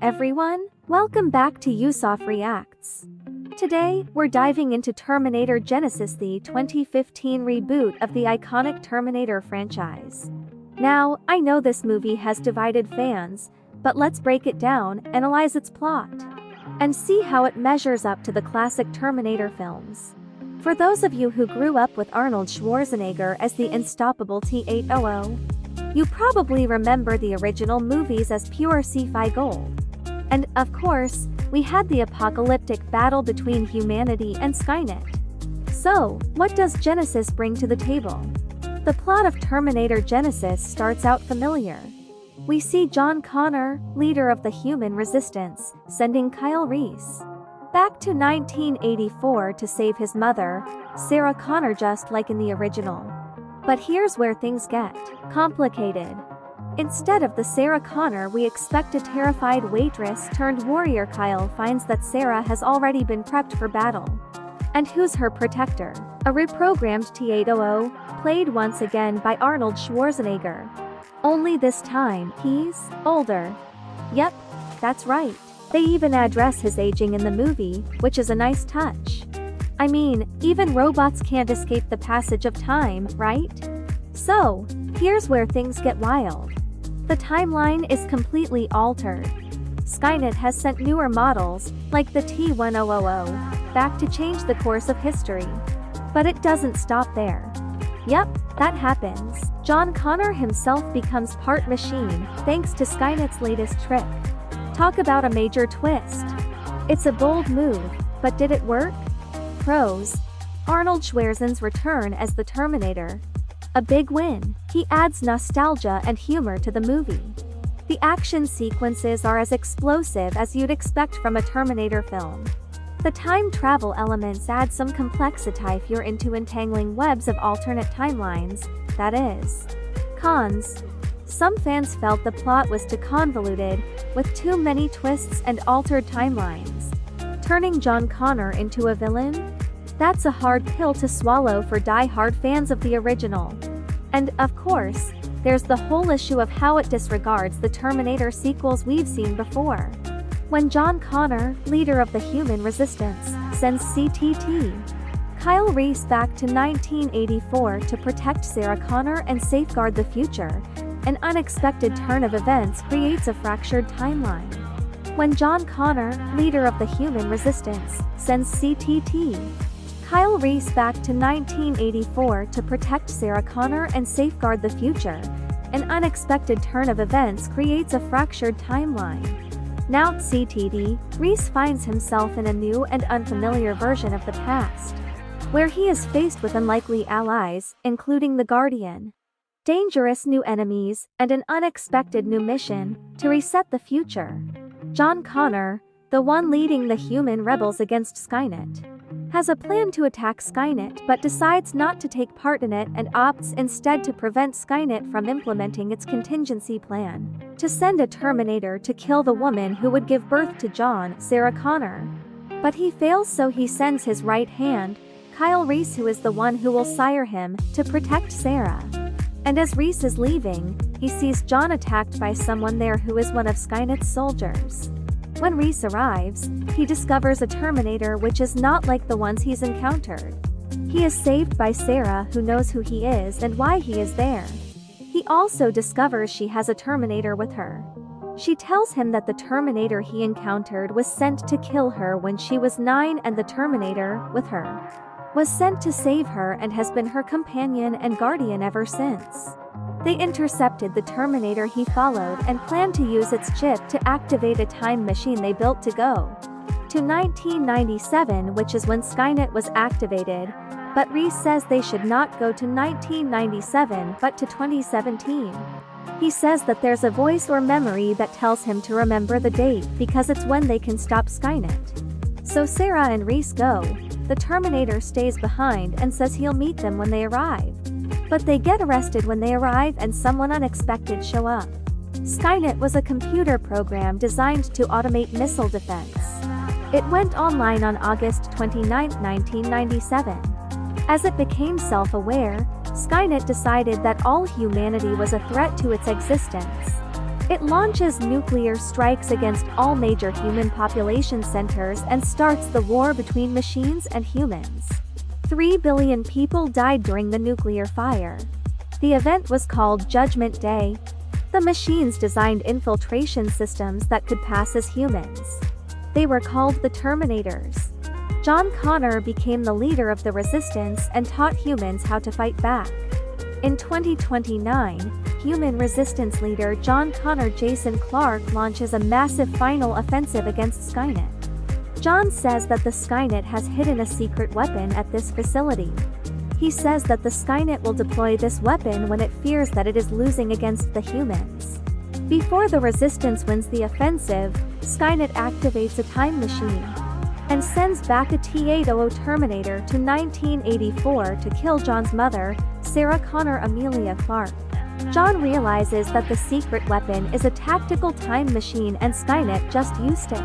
everyone, welcome back to Usof Reacts. Today, we're diving into Terminator Genisys, the 2015 reboot of the iconic Terminator franchise. Now, I know this movie has divided fans, but let's break it down, analyze its plot, and see how it measures up to the classic Terminator films. For those of you who grew up with Arnold Schwarzenegger as the unstoppable T-800, you probably remember the original movies as pure sci-fi gold. And, of course, we had the apocalyptic battle between humanity and Skynet. So, what does Genisys bring to the table? The plot of Terminator Genisys starts out familiar. We see John Connor, leader of the human resistance, sending Kyle Reese back to 1984 to save his mother, Sarah Connor, just like in the original. But here's where things get complicated. Instead of the Sarah Connor we expect, a terrified waitress turned warrior, Kyle finds that Sarah has already been prepped for battle. And who's her protector? A reprogrammed T-800, played once again by Arnold Schwarzenegger. Only this time, he's older. Yep, that's right. They even address his aging in the movie, which is a nice touch. I mean, even robots can't escape the passage of time, right? So, here's where things get wild. The timeline is completely altered. Skynet has sent newer models, like the T-1000, back to change the course of history. But it doesn't stop there. Yep, that happens. John Connor himself becomes part machine, thanks to Skynet's latest trick. Talk about a major twist. It's a bold move, but did it work? Pros: Arnold Schwarzenegger's return as the Terminator. A big win. He adds nostalgia and humor to the movie. The action sequences are as explosive as you'd expect from a Terminator film. The time travel elements add some complexity if you're into entangling webs of alternate timelines, that is. Cons: some fans felt the plot was too convoluted, with too many twists and altered timelines. Turning John Connor into a villain? That's a hard pill to swallow for die-hard fans of the original. And, of course, there's the whole issue of how it disregards the Terminator sequels we've seen before. When John Connor, leader of the human resistance, sends CTT Kyle Reese back to 1984 to protect Sarah Connor and safeguard the future, an unexpected turn of events creates a fractured timeline. When John Connor, leader of the human resistance, sends CTT Kyle Reese back to 1984 to protect Sarah Connor and safeguard the future, an unexpected turn of events creates a fractured timeline. Now CTD, Reese finds himself in a new and unfamiliar version of the past, where he is faced with unlikely allies, including the Guardian, dangerous new enemies, and an unexpected new mission to reset the future. John Connor, the one leading the human rebels against Skynet, has a plan to attack Skynet but decides not to take part in it and opts instead to prevent Skynet from implementing its contingency plan to send a Terminator to kill the woman who would give birth to John, Sarah Connor. But he fails, so he sends his right hand, Kyle Reese, who is the one who will sire him, to protect Sarah. And as Reese is leaving, he sees John attacked by someone there who is one of Skynet's soldiers. When Reese arrives, he discovers a Terminator which is not like the ones he's encountered. He is saved by Sarah, who knows who he is and why he is there. He also discovers she has a Terminator with her. She tells him that the Terminator he encountered was sent to kill her when she was 9, and the Terminator, with her, was sent to save her and has been her companion and guardian ever since. They intercepted the Terminator he followed and planned to use its chip to activate a time machine they built to go to 1997, which is when Skynet was activated, but Reese says they should not go to 1997 but to 2017. He says that there's a voice or memory that tells him to remember the date because it's when they can stop Skynet. So Sarah and Reese go. The Terminator stays behind and says he'll meet them when they arrive. But they get arrested when they arrive and someone unexpected show up. Skynet was a computer program designed to automate missile defense. It went online on August 29, 1997. As it became self-aware, Skynet decided that all humanity was a threat to its existence. It launches nuclear strikes against all major human population centers and starts the war between machines and humans. 3 billion people died during the nuclear fire. The event was called Judgment Day. The machines designed infiltration systems that could pass as humans. They were called the Terminators. John Connor became the leader of the resistance and taught humans how to fight back. In 2029, human resistance leader John Connor Jason Clarke launches a massive final offensive against Skynet. John says that the Skynet has hidden a secret weapon at this facility. He says that the Skynet will deploy this weapon when it fears that it is losing against the humans. Before the resistance wins the offensive, Skynet activates a time machine and sends back a T-800 Terminator to 1984 to kill John's mother, Sarah Connor Amelia Clarke. John realizes that the secret weapon is a tactical time machine and Skynet just used it.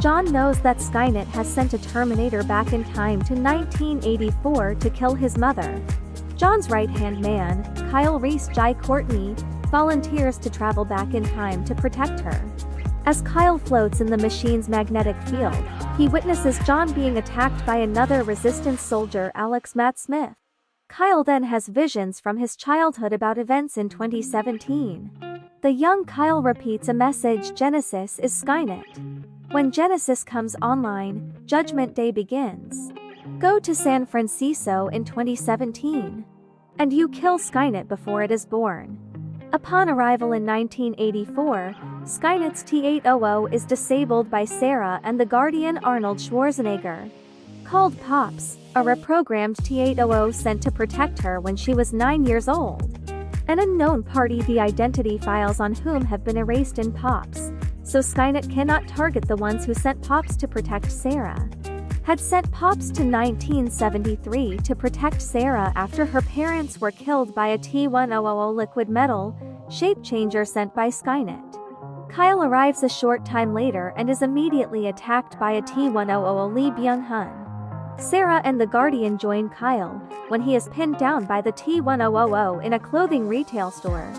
John knows that Skynet has sent a Terminator back in time to 1984 to kill his mother. John's right-hand man, Kyle Reese Jai Courtney, volunteers to travel back in time to protect her. As Kyle floats in the machine's magnetic field, he witnesses John being attacked by another resistance soldier, Alex Matt Smith. Kyle then has visions from his childhood about events in 2017. The young Kyle repeats a message: Genisys is Skynet. When Genisys comes online, Judgment Day begins. Go to San Francisco in 2017. And you kill Skynet before it is born. Upon arrival in 1984, Skynet's T-800 is disabled by Sarah and the Guardian Arnold Schwarzenegger. Called Pops, a reprogrammed T-800 sent to protect her when she was 9 years old. An unknown party, the identity files on whom have been erased in Pops, so Skynet cannot target the ones who sent Pops to protect Sarah. Had sent Pops to 1973 to protect Sarah after her parents were killed by a T-100 liquid metal shape changer sent by Skynet. Kyle arrives a short time later and is immediately attacked by a T-100 Lee Byung-hun. Sarah and the Guardian join Kyle when he is pinned down by the T-100 in a clothing retail store.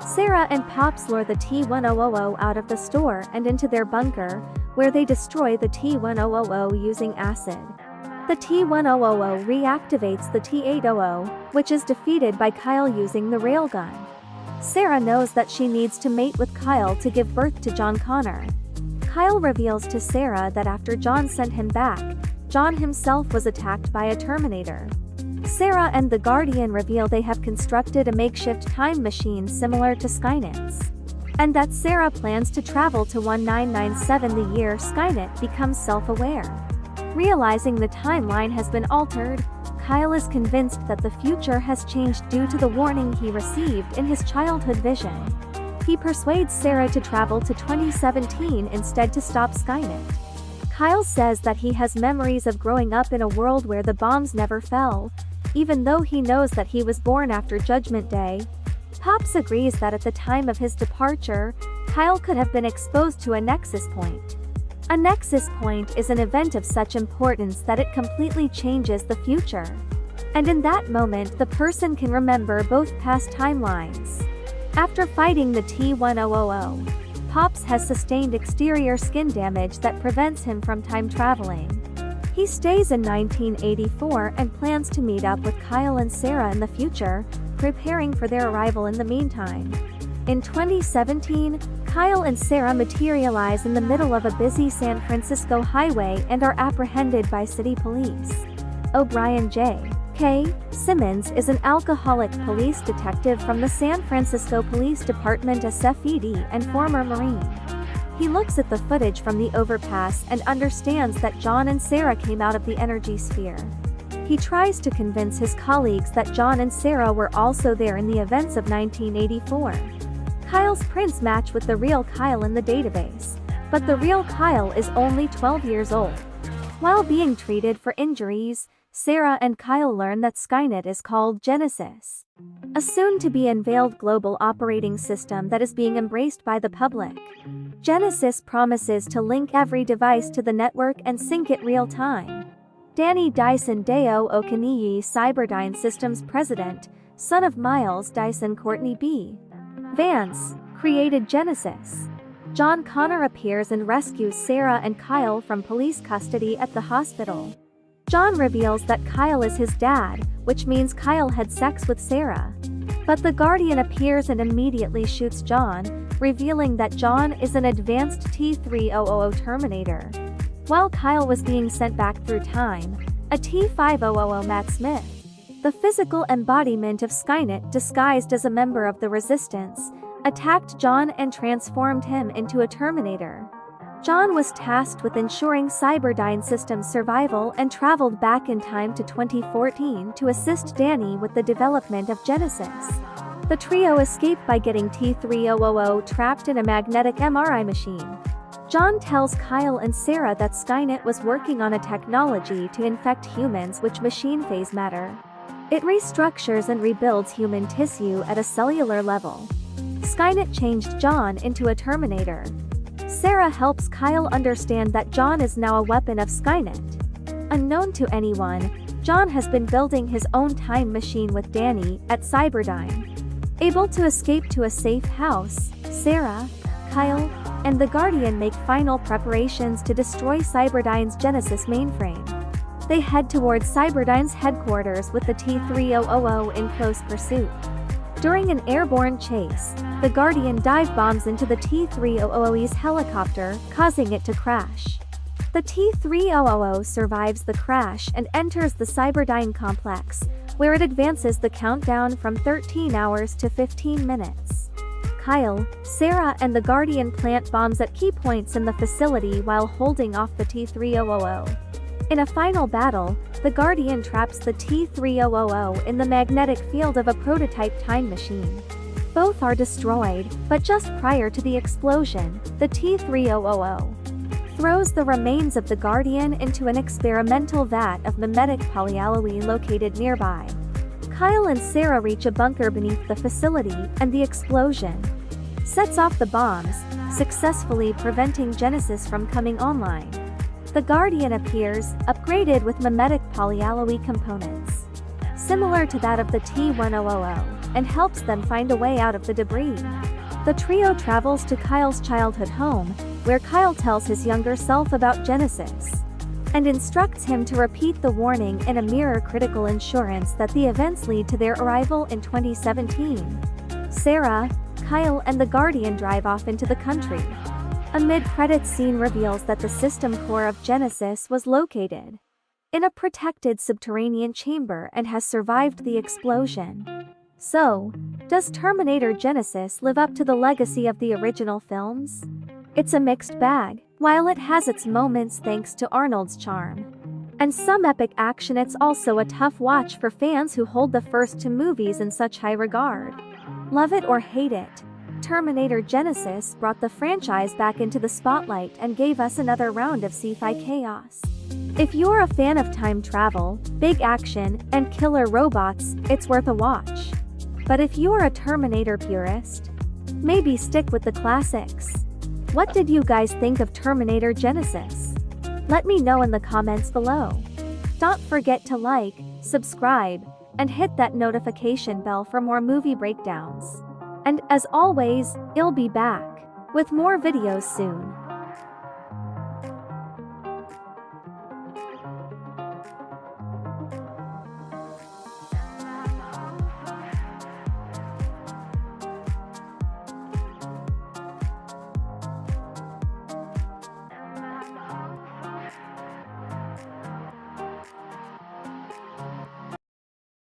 Sarah and Pops lure the T-100 out of the store and into their bunker, where they destroy the T-100 using acid. The T-100 reactivates the T-800, which is defeated by Kyle using the railgun. Sarah knows that she needs to mate with Kyle to give birth to John Connor. Kyle reveals to Sarah that after John sent him back, John himself was attacked by a Terminator. Sarah and the Guardian reveal they have constructed a makeshift time machine similar to Skynet's, and that Sarah plans to travel to 1997, the year Skynet becomes self-aware. Realizing the timeline has been altered, Kyle is convinced that the future has changed due to the warning he received in his childhood vision. He persuades Sarah to travel to 2017 instead to stop Skynet. Kyle says that he has memories of growing up in a world where the bombs never fell, even though he knows that he was born after Judgment Day. Pops agrees that at the time of his departure, Kyle could have been exposed to a nexus point. A nexus point is an event of such importance that it completely changes the future. And in that moment, the person can remember both past timelines. After fighting the T-100, Pops has sustained exterior skin damage that prevents him from time traveling. He stays in 1984 and plans to meet up with Kyle and Sarah in the future, preparing for their arrival in the meantime. In 2017, Kyle and Sarah materialize in the middle of a busy San Francisco highway and are apprehended by city police. O'Brien J.K. Simmons is an alcoholic police detective from the San Francisco Police Department SFED and former Marine. He looks at the footage from the overpass and understands that John and Sarah came out of the energy sphere. He tries to convince his colleagues that John and Sarah were also there in the events of 1984. Kyle's prints match with the real Kyle in the database, but the real Kyle is only 12 years old. While being treated for injuries, Sarah and Kyle learn that Skynet is called Genisys, a soon-to-be unveiled global operating system that is being embraced by the public. Genisys promises to link every device to the network and sync it real-time. Danny Dyson Deo Okaniyi, Cyberdyne Systems president, son of Miles Dyson Courtney B. Vance, created Genisys. John Connor appears and rescues Sarah and Kyle from police custody at the hospital. John reveals that Kyle is his dad, which means Kyle had sex with Sarah. But the Guardian appears and immediately shoots John, revealing that John is an advanced T-3000 Terminator. While Kyle was being sent back through time, a T-5000 Matt Smith, the physical embodiment of Skynet disguised as a member of the Resistance, attacked John and transformed him into a Terminator. John was tasked with ensuring Cyberdyne Systems' survival and traveled back in time to 2014 to assist Danny with the development of Genisys. The trio escaped by getting T-3000 trapped in a magnetic MRI machine. John tells Kyle and Sarah that Skynet was working on a technology to infect humans which machine phase matter. It restructures and rebuilds human tissue at a cellular level. Skynet changed John into a Terminator. Sarah helps Kyle understand that John is now a weapon of Skynet. Unknown to anyone, John has been building his own time machine with Danny at Cyberdyne. Able to escape to a safe house, Sarah, Kyle, and the Guardian make final preparations to destroy Cyberdyne's Genisys mainframe. They head towards Cyberdyne's headquarters with the T-3000 in close pursuit. During an airborne chase, the Guardian dive bombs into the T-3000's helicopter, causing it to crash. The T-3000 survives the crash and enters the Cyberdyne complex, where it advances the countdown from 13 hours to 15 minutes. Kyle, Sarah and the Guardian plant bombs at key points in the facility while holding off the T-3000. In a final battle, the Guardian traps the T-3000 in the magnetic field of a prototype time machine. Both are destroyed, but just prior to the explosion, the T-3000 throws the remains of the Guardian into an experimental vat of mimetic polyalloy located nearby. Kyle and Sarah reach a bunker beneath the facility, and the explosion sets off the bombs, successfully preventing Genisys from coming online. The Guardian appears, upgraded with mimetic polyalloy components, similar to that of the T-1000, and helps them find a way out of the debris. The trio travels to Kyle's childhood home, where Kyle tells his younger self about Genisys, and instructs him to repeat the warning in a mirror critical assurance that the events lead to their arrival in 2017. Sarah, Kyle and the Guardian drive off into the country. A mid-credits scene reveals that the system core of Genisys was located in a protected subterranean chamber and has survived the explosion. So, does Terminator Genisys live up to the legacy of the original films? It's a mixed bag. While it has its moments thanks to Arnold's charm and some epic action, it's also a tough watch for fans who hold the first two movies in such high regard. Love it or hate it, Terminator Genisys brought the franchise back into the spotlight and gave us another round of sci-fi chaos. If you're a fan of time travel, big action, and killer robots, it's worth a watch. But if you're a Terminator purist, maybe stick with the classics. What did you guys think of Terminator Genisys? Let me know in the comments below. Don't forget to like, subscribe, and hit that notification bell for more movie breakdowns. And as always, I'll be back with more videos soon.